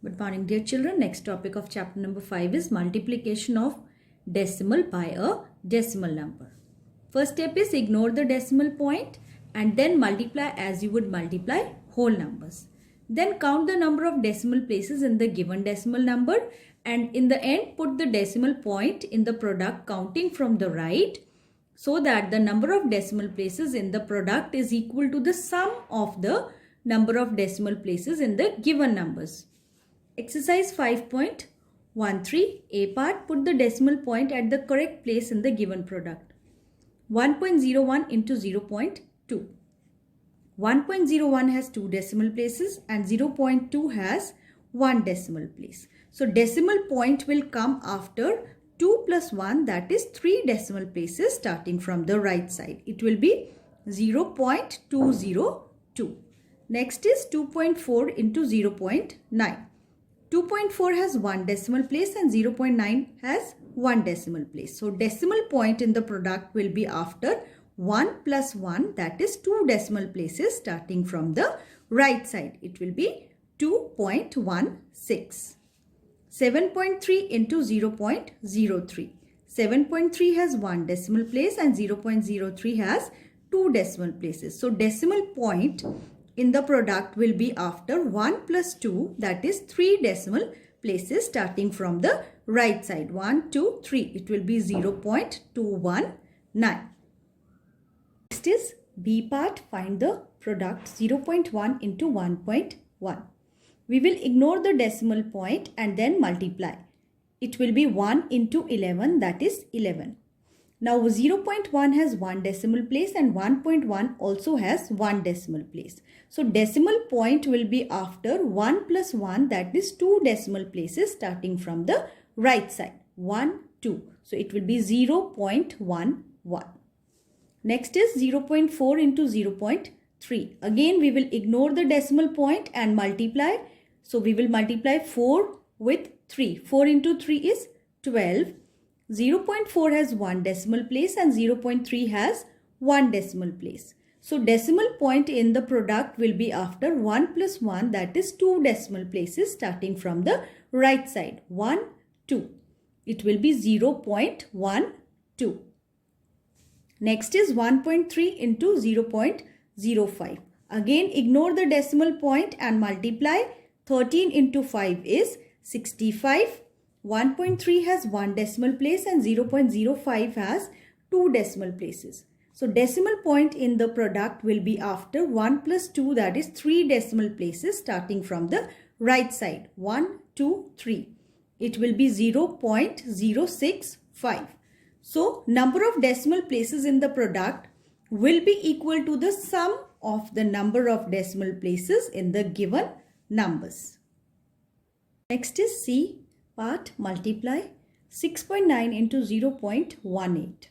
Good morning, dear children. Next topic of chapter number 5 is multiplication of decimal by a decimal number. First step is ignore the decimal point and then multiply as you would multiply whole numbers. Then count the number of decimal places in the given decimal number, and in the end put the decimal point in the product counting from the right, so that the number of decimal places in the product is equal to the sum of the number of decimal places in the given numbers. Exercise 5.13 A part, put the decimal point at the correct place in the given product. 1.01 into 0.2. 1.01 has 2 decimal places and 0.2 has 1 decimal place. So decimal point will come after 2 plus 1, that is 3 decimal places starting from the right side. It will be 0.202. Next is 2.4 into 0.9. 2.4 has 1 decimal place and 0.9 has 1 decimal place. So decimal point in the product will be after 1 plus 1, that is 2 decimal places starting from the right side. It will be 2.16. 7.3 into 0.03. 7.3 has 1 decimal place and 0.03 has 2 decimal places. So decimal point in the product will be after 1 plus 2, that is 3 decimal places starting from the right side. 1, 2, 3. It will be 0.219. Next is B part. Find the product 0.1 into 1.1. We will ignore the decimal point and then multiply. It will be 1 into 11, that is 11. Now 0.1 has 1 decimal place and 1.1 also has 1 decimal place. So decimal point will be after 1 plus 1, that is 2 decimal places starting from the right side. 1, 2. So it will be 0.11. Next is 0.4 into 0.3. Again we will ignore the decimal point and multiply. So we will multiply 4 with 3. 4 into 3 is 12. 0.4 has 1 decimal place and 0.3 has 1 decimal place. So decimal point in the product will be after 1 plus 1, that is 2 decimal places starting from the right side. 1, 2. It will be 0.12. Next is 1.3 into 0.05. Again ignore the decimal point and multiply. 13 into 5 is 65. 1.3 has 1 decimal place and 0.05 has 2 decimal places. So decimal point in the product will be after 1 plus 2, that is 3 decimal places starting from the right side. 1, 2, 3. It will be 0.065. So number of decimal places in the product will be equal to the sum of the number of decimal places in the given numbers. Next is C part, multiply 6.9 into 0.18.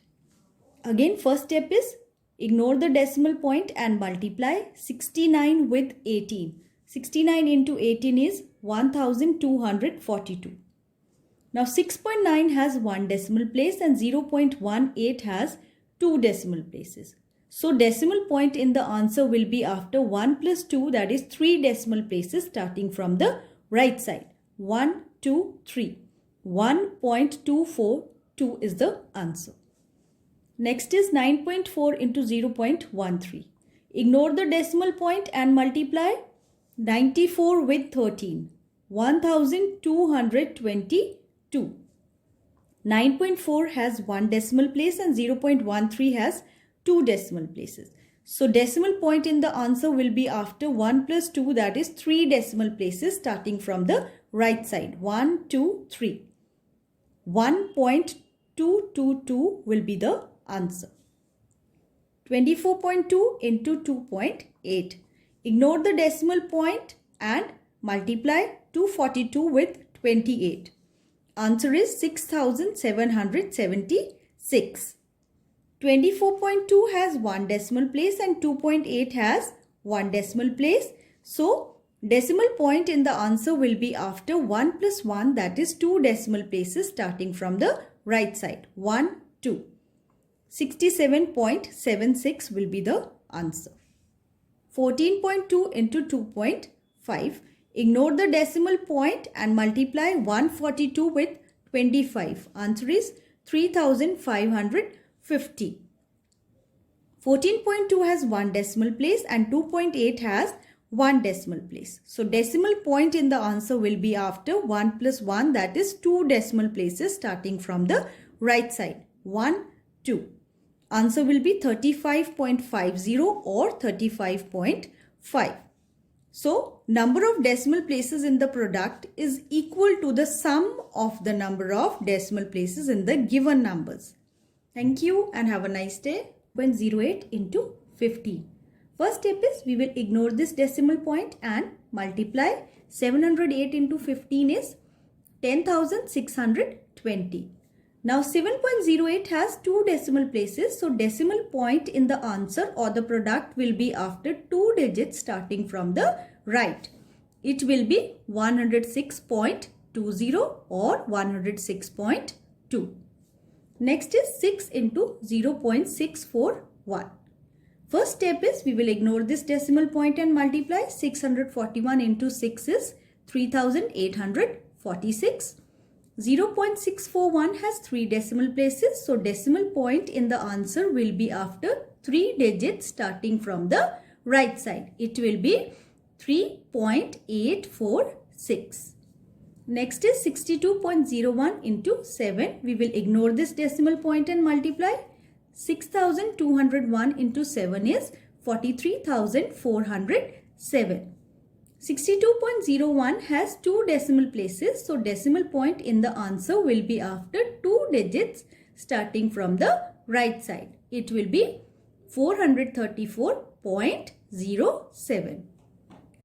Again first step is ignore the decimal point and multiply 69 with 18. 69 into 18 is 1242. Now 6.9 has 1 decimal place and 0.18 has 2 decimal places. So decimal point in the answer will be after 1 plus 2, that is 3 decimal places starting from the right side. 1, 2, 3. 1.242 is the answer. Next is 9.4 into 0.13. Ignore the decimal point and multiply 94 with 13. 1222. 9.4 has 1 decimal place and 0.13 has 2 decimal places. So decimal point in the answer will be after 1 plus 2, that is 3 decimal places starting from the right side. 1, 2, 3. 1.222 will be the answer. 24.2 into 2.8. Ignore the decimal point and multiply 242 with 28. Answer is 6776. 24.2 has 1 decimal place and 2.8 has 1 decimal place. So decimal point in the answer will be after 1 plus 1, that is 2 decimal places starting from the right side. 1, 2. 67.76 will be the answer. 14.2 into 2.5. Ignore the decimal point and multiply 142 with 25. Answer is 3550. 14.2 has one decimal place and 2.8 has one decimal place. So decimal point in the answer will be after 1 plus 1, that is 2 decimal places starting from the right side. 1, 2. Answer will be 35.50 or 35.5. So number of decimal places in the product is equal to the sum of the number of decimal places in the given numbers. Thank you and have a nice day. 0.08 into 15. First step is we will ignore this decimal point and multiply 708 into 15 is 10,620. Now 7.08 has two decimal places. So decimal point in the answer or the product will be after 2 digits starting from the right. It will be 106.20 or 106.2. Next is 6 into 0.641. First step is we will ignore this decimal point and multiply. 641 into 6 is 3846. 0.641 has 3 decimal places. So decimal point in the answer will be after 3 digits starting from the right side. It will be 3.846. Next is 62.01 into 7. We will ignore this decimal point and multiply. 6,201 into 7 is 43,407. 62.01 has 2 decimal places. So decimal point in the answer will be after 2 digits starting from the right side. It will be 434.07.